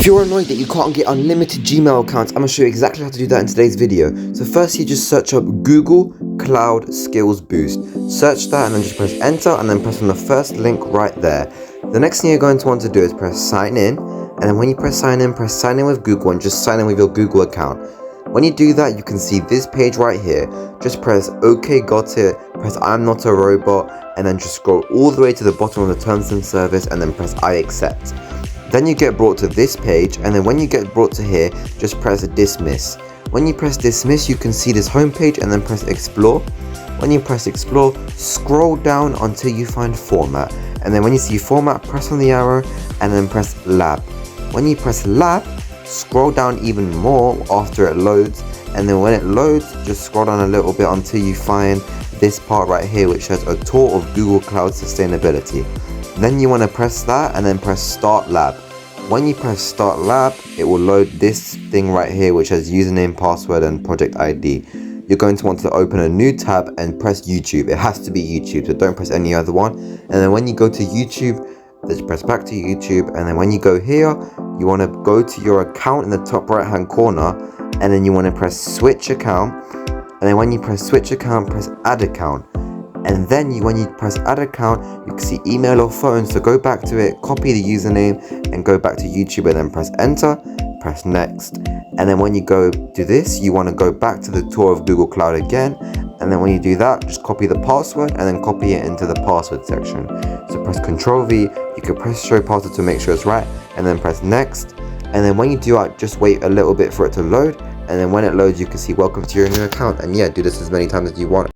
you're annoyed that you can't get unlimited Gmail accounts, I'm going to show you exactly how to do that in today's video. So first you just search up Google Cloud Skills Boost. Search that and then just press enter and then press on the first link right there. The next thing you're going to want to do is press sign in, and then when you press sign in with Google and just sign in with your Google account. When you do that, you can see this page right here. Just press OK, got it, press I'm not a robot, and then just scroll all the way to the bottom of the terms and service and then press I accept. Then you get brought to this page, and then when you get brought to here, just press dismiss. When you press dismiss, you can see this home page and then press explore. When you press explore, scroll down until you find format, and then when you see format, press on the arrow and then press lab. When you press lab, scroll down even more after it loads, and then when it loads, just scroll down a little bit until you find this part right here which says a tour of Google Cloud Sustainability. Then you want to press that and then press start lab. When you press start lab, it will load this thing right here which has username, password and project ID. You're going to want to open a new tab and press YouTube. It has to be YouTube, so don't press any other one. And then when you go to YouTube, just press back to YouTube, and then when you go here, you want to go to your account in the top right hand corner, and then you want to press switch account, and then when you press switch account, press add account. And then when you press add account, you can see email or phone, so go back to it, copy the username and go back to YouTube and then press enter, press next. And then when you go do this, you want to go back to the tour of Google Cloud again, and then when you do that, just copy the password and then copy it into the password section. So press Ctrl V, you can press show password to make sure it's right, and then press next. And then when you do that, just wait a little bit for it to load, and then when it loads, you can see welcome to your new account. And yeah, do this as many times as you want.